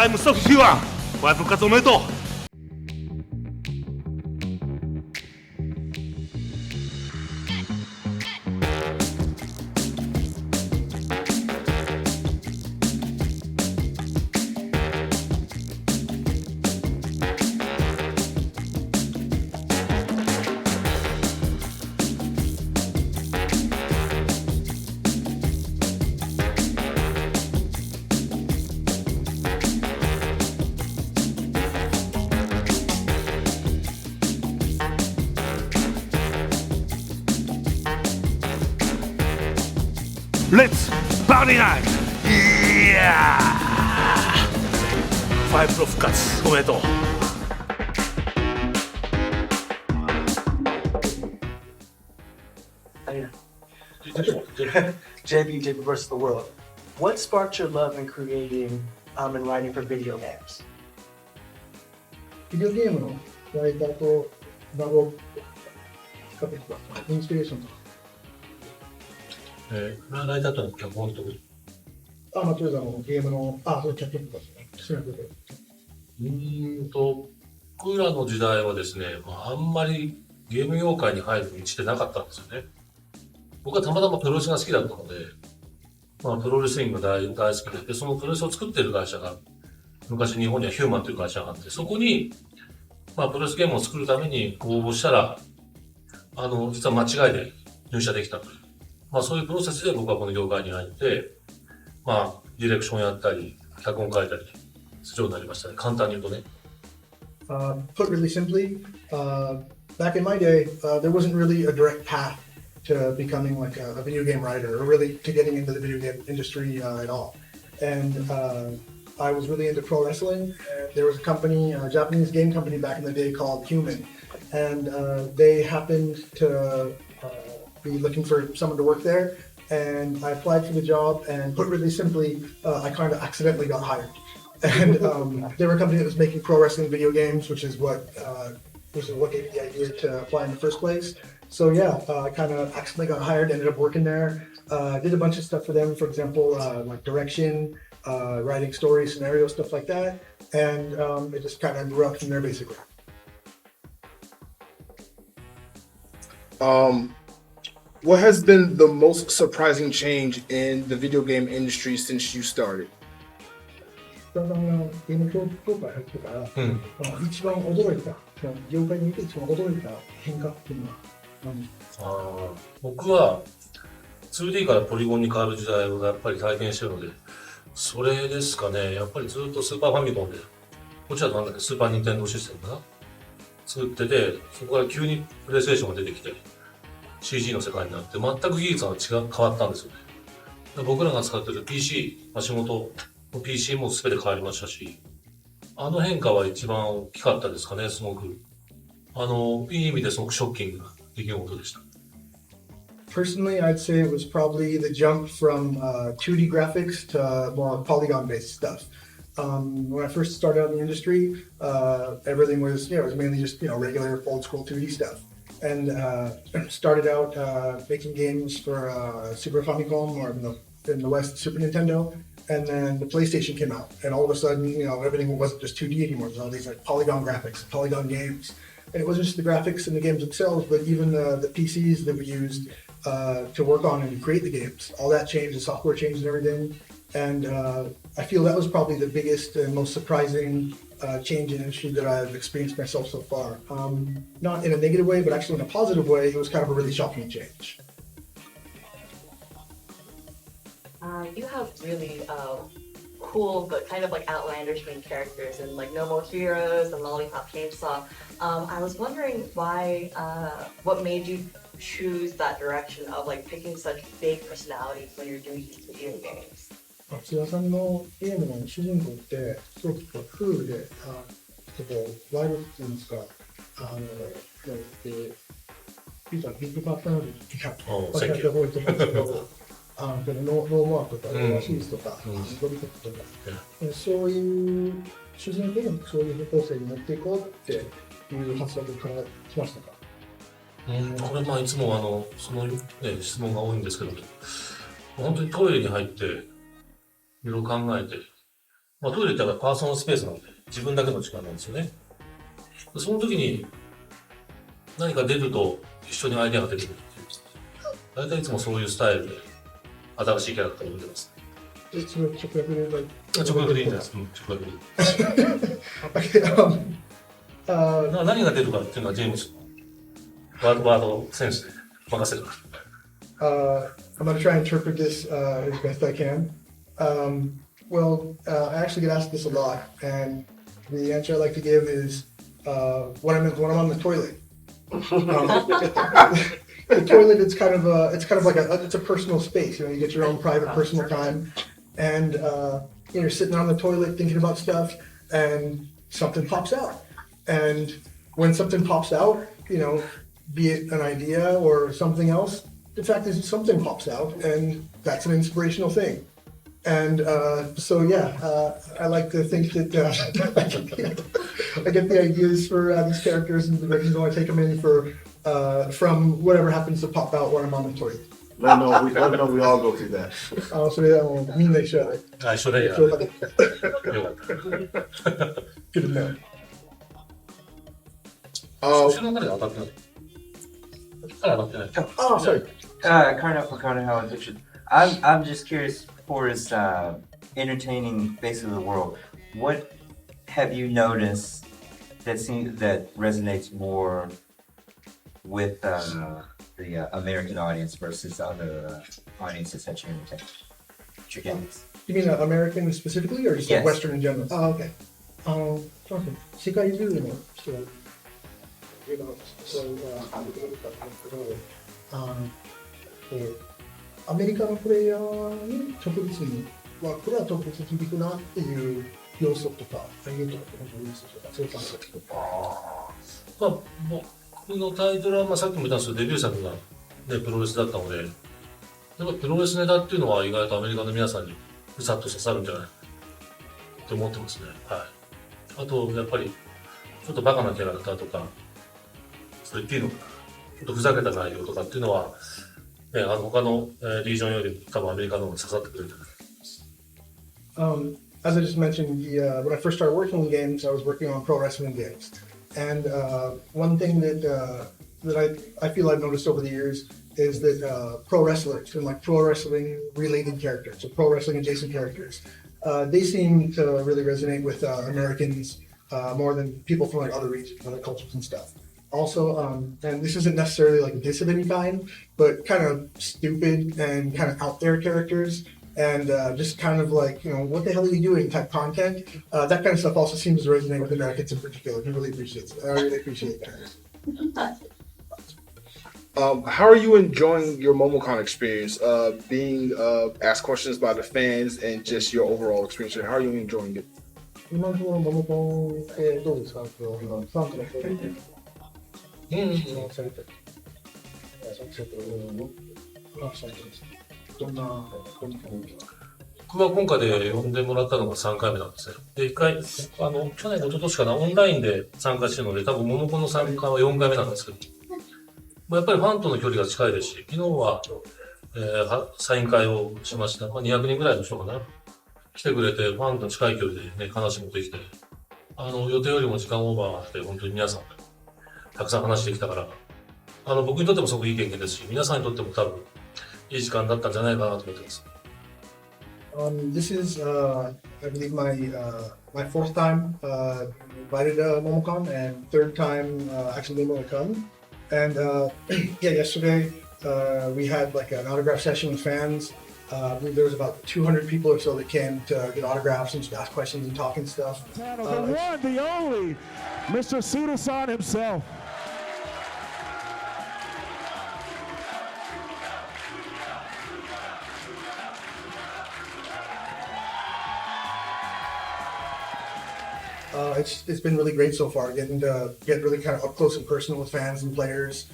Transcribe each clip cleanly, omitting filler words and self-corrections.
タイムストップ Q1 お前復活おめでとう。Let's party night! いやー、ファイブプロ復活おめでとう。JB versus the world. What sparked your love in creating and writing for video games? ビデオゲームのライターと名を使ってきたインスピレーションとか。ライターとの脚本とか。まあ、とりあえずゲームの、そういう脚本とかですね。僕らの時代はですね、あんまりゲーム業界に入る道ってなかったんですよね。僕はたまたまプロレスが好きだったので、プロレスリングが大好きで、そのプロレスを作ってる会社が、昔日本にはヒューマンという会社があって、そこに、プロレスゲームを作るために応募したら、実は間違いで入社できたという。そういうプロセスで僕はこの業界に入って、ディレクションやったり、脚本書いたりするようになりましたね。簡単に言うとね。Put really simply, back in my day, there wasn't really a direct path to becoming like a video game writer or really to getting into the video game industry at all. And I was really into pro wrestling. There was a company, a Japanese game company back in the day called Human, and they happened to be looking for someone to work there. And I applied for the job, and put really simply, I kind of accidentally got hired. And they were a company that was making pro wrestling video games, which is what gave me the idea to apply in the first place. So yeah, I kind of accidentally got hired, ended up working there, did a bunch of stuff for them, for example, like direction, writing stories, scenarios, stuff like that. And it just kind of grew up from there, basically. What has been the most surprising change in the video game industry since you started? ゲーム業界入ってから、一番驚いた、業界において一番驚いた変化っていうのは何ですか？僕は 2D からポリゴンに変わる時代をやっぱり体験してるので、それですかね。やっぱりずっとスーパーファミコンで、こっちはなんだっけ、スーパーニンテンドーシステムかな作ってて、そこから急にプレイステーションが出てきて、CG の世界になって全く技術が変わったんですよね。僕らが使ってる PC、仕事の PC も全て変わりましたし、あの変化は一番大きかったですかね、すごく。いい意味ですごくショッキングな出来事でした。Personally, I'd say it was probably the jump from 2D graphics to more polygon-based stuff. When I first started out in the industry, everything was, it was mainly just, regular old-school 2D stuff. And started out making games for Super Famicom, or in the West, Super Nintendo. And then the PlayStation came out, and all of a sudden, everything wasn't just 2D anymore. There's all these like polygon graphics, polygon games. And it wasn't just the graphics in the games themselves, but even the PCs that we used to work on and create the games. All that changed, the software changed and everything. And I feel that was probably the biggest and most surprising change in industry that I've experienced myself so far. Not in a negative way, but actually in a positive way. It was kind of a really shocking change. You have really cool but kind of like outlandish main characters in like No More Heroes and Lollipop Chainsaw. I was wondering why, what made you choose that direction of like picking such big personalities when you're doing these video games? 津田さんのゲームの主人公ってすごくクールで、ワイルドっていうんですか、ビッグパーソナリティが分かった方がいいと思うんですけど、ノーモアとか、シーズとか、ロビコットとか、そういう主人公のそういう方向性に持っていこうっていう発想から来ましたか？これいつもその質問が多いんですけど、本当にトイレに入っていろいろ考えて、まあ、トイレってパーソナルスペースなので、自分だけの時間なんですよね。その時に何か出ると一緒にアイデアが出てくるっていう。大体いつもそういうスタイルで新しいキャラクターを生んでます。それ直訳で、直訳でいいんじゃないですか。直訳で。何が出るかっていうのはジェームスのワードセンスで任せるから。I'm going to try and interpret this as best I can. I actually get asked this a lot, and the answer I like to give is when I'm on the toilet. The toilet is kind of like it's a personal space. You get your own private personal time, and you're sitting on the toilet thinking about stuff, and something pops out. And when something pops out, be it an idea or something else, the fact is something pops out, and that's an inspirational thing. And I like to think that I get the ideas for these characters and I take them in from whatever happens to pop out when I'm on the toilet. Let me know we all go through that. それはみんな一緒だね。一緒だよ。よかった。Good to know. 後ろの中で当たってない。当たってない。Oh, sorry. Carnell addiction. I'm just curious for his entertaining face of the world. What have you noticed that resonates more with the American audience versus other audiences that you entertain? You mean American specifically, or just Yes. Western in general? Oh, okay. Okay. 世界中の人がアメリカのプレイヤーに特別にこれは特別に響くなっていう要素とか、いうとかってことですか？そういう感じですか？僕のタイトルは、さっきも言ったんですけど、デビュー作が、プロレスだったので、やっぱプロレスネタっていうのは意外とアメリカの皆さんにふさっと刺さるんじゃないかと思ってますね。はい。あと、やっぱり、ちょっとバカなキャラクターとか、そう言っていいのかな。ちょっとふざけた内容とかっていうのは、他のリージョンよりも多分アメリカの方に刺さってくれるんじゃないかと思います。As I just mentioned, when I first started working in games, I was working on pro wrestling games. And one thing that I feel I've noticed over the years is that pro wrestlers and like pro wrestling related characters, so pro wrestling adjacent characters, they seem to really resonate with Americans more than people from like other regions, other cultures and stuff. Also, and this isn't necessarily like a diss of any kind, but kind of stupid and kind of out there characters. And just kind of like, what the hell are you doing type content. That kind of stuff also seems to resonate with Americans in particular. He really appreciates it. I really appreciate that. How are you enjoying your MomoCon experience? Being asked questions by the fans and just your overall experience. How are you enjoying it? 今のところモモコンってどうですか？ファンから僕は今回で呼んでもらったのが3回目なんですね。で、1回、去年、一昨年かな、オンラインで参加してるので、多分、モモコンの参加は4回目なんですけど、やっぱりファンとの距離が近いですし、昨日は、サイン会をしました。200人ぐらいの人かな。来てくれて、ファンと近い距離でね、話もできて、予定よりも時間オーバーがあって、本当に皆さん、たくさん話してきたから、僕にとってもすごくいい経験ですし、皆さんにとっても多分、いい時間だったんじゃないかなと思ってます。This is, I believe, my fourth time invited to MomoCon and third time actually able to come. And yesterday we had like an autograph session with fans. I believe there was about 200 people or so that came to get autographs and just ask questions and talk and stuff. The one, the only, Mr. Suda-san himself. It's been really great so far, getting to get really kind of up close and personal with fans and players,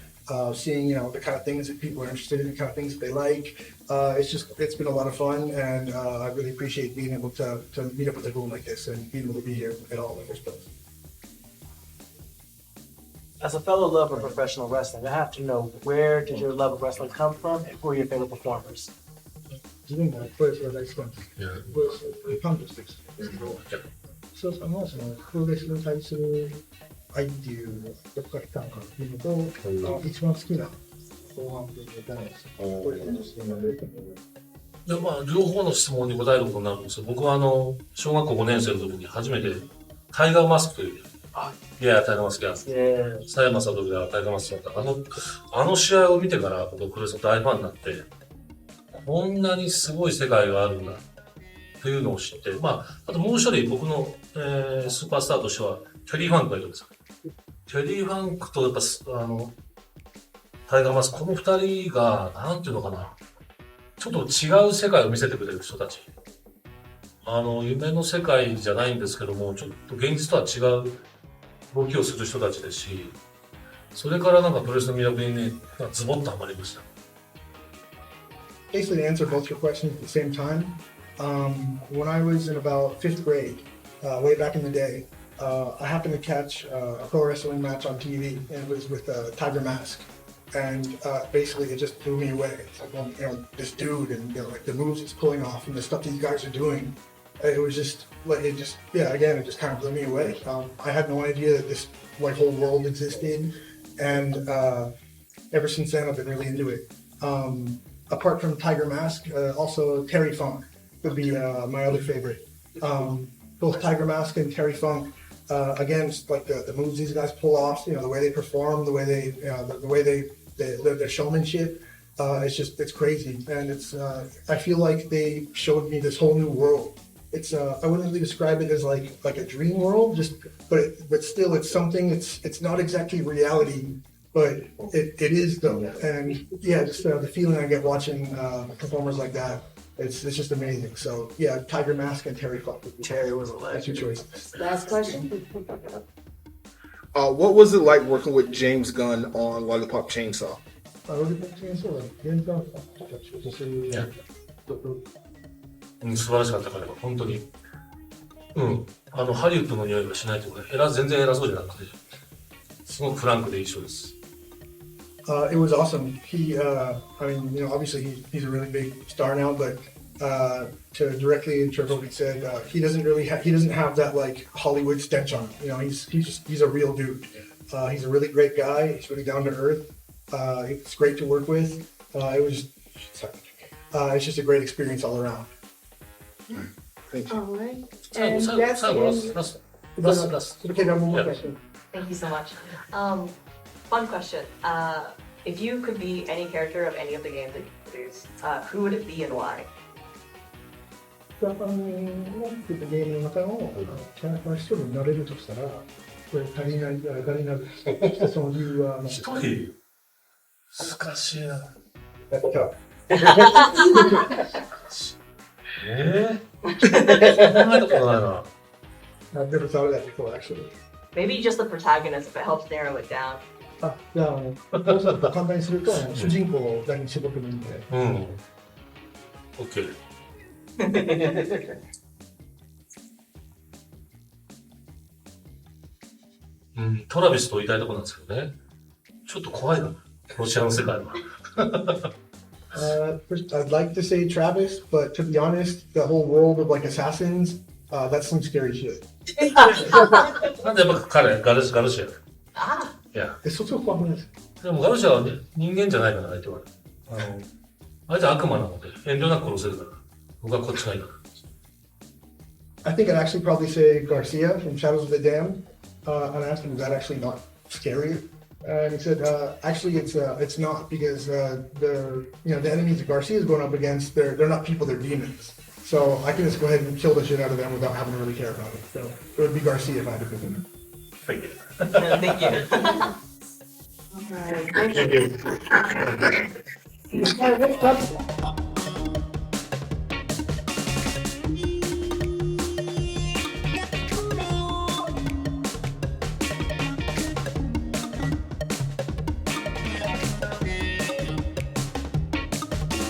seeing the kind of things that people are interested in, the kind of things that they like. It's been a lot of fun, and I really appreciate being able to meet up with everyone like this and being able to be here at all in the first place. As a fellow lover of professional wrestling, I have to know, where did your love of wrestling come from and who are your favorite performers? 自分がプロレスが大好きなんです。Yeah. プロレスファンとしてです。そうさんはそのプロレスに対する愛っていうのはどこから来たのかっていうのと、一番好きな後半部分が誰ですか？これの質問で。でまあ、両方の質問に答えることになるんですけど、僕は小学校5年生の時に初めてタイガーマスクという、いや、タイガーマスクや、佐山聡がタイガーマスクだった。あの試合を見てから僕、プロレスの大ファンになって、こんなにすごい世界があるんだというのを知って、まあ、あともう一人僕の、スーパースターとしては、テリー・ファンクがいるんですよ。テリー・ファンクとやっぱ、タイガーマスク、この二人が、なんていうのかな、ちょっと違う世界を見せてくれる人たち。夢の世界じゃないんですけども、ちょっと現実とは違う動きをする人たちですし、それからなんかプロレスの魅力にね、ズボッとハマりました。Basically, to answer both your questions at the same time, when I was in about 5th grade, way back in the day, I happened to catch a pro wrestling match on TV, and it was with Tiger Mask. And basically, it just blew me away. It's like, well, this dude and like the moves he's pulling off and the stuff these guys are doing. It was just like it just kind of blew me away. I had no idea that this like whole world existed, and ever since then, I've been really into it. Apart from Tiger Mask, also Terry Funk would be my other favorite. Both Tiger Mask and Terry Funk. Again, like the moves these guys pull off, the way they perform, the way they their showmanship, it's crazy, and I feel like they showed me this whole new world. I wouldn't really describe it as like a dream world, but still it's something. It's not exactly reality, but it is though, and yeah, just the feeling I get watching performers like that. It's just amazing. So yeah, Tiger Mask and Terry Funk. Terry was a That's your legend. choice. Last question. What was it like working with James Gunn on Lollipop Chainsaw? 素晴らしかったから、本当に。ハリウッドの匂いがしないというか、全然偉そうじゃなくて、すごくフランクでいい人です。It was awesome. Obviously he's a really big star now, but to directly interpret what he said, he doesn't have that like Hollywood stench on him. He's a real dude. He's a really great guy. He's really down to earth. It's great to work with. It's just a great experience all around. Thank you. All right. 最 And 後、 that's 最後、ラスト。 Okay, now one more Yeah. question. Thank you so much. Fun question. If you could be any character of any of the games that you produce, who would it be and why? 作ったゲームの中のキャラクター一人になれるとしたら、これ足りない誰になるそういう一人難しいな。考え考えたことないな。I've never thought of that before, actually. Maybe just the protagonist if it helps narrow it down. じゃあ、もうちょっと簡単にすると、主人公を誰に絞ってもいいんで。OK。トラビスと言いたいところなんですけどね。ちょっと怖いな。ロシアの世界は。First, I'd like to say Travis, but to be honest, the whole world of like assassins, that's some scary shit. なんでやっぱ彼、ガルシア。いや。そっちが怖くないですか？でもガルシアは、ね、人間じゃないから、相手は。相手は悪魔なので、遠慮なく殺せるから。僕はこっちがいいから。I think I'd actually probably say Garcia from Shadows of the Damned. And I asked him, is that actually not scary? And he said, actually, it's not because the enemies that Garcia is going up against, they're not people, they're demons. So I can just go ahead and kill the shit out of them without having to really care about it. So it would be Garcia if I had to pick him. Thank you. Thank you. All right. Thank you.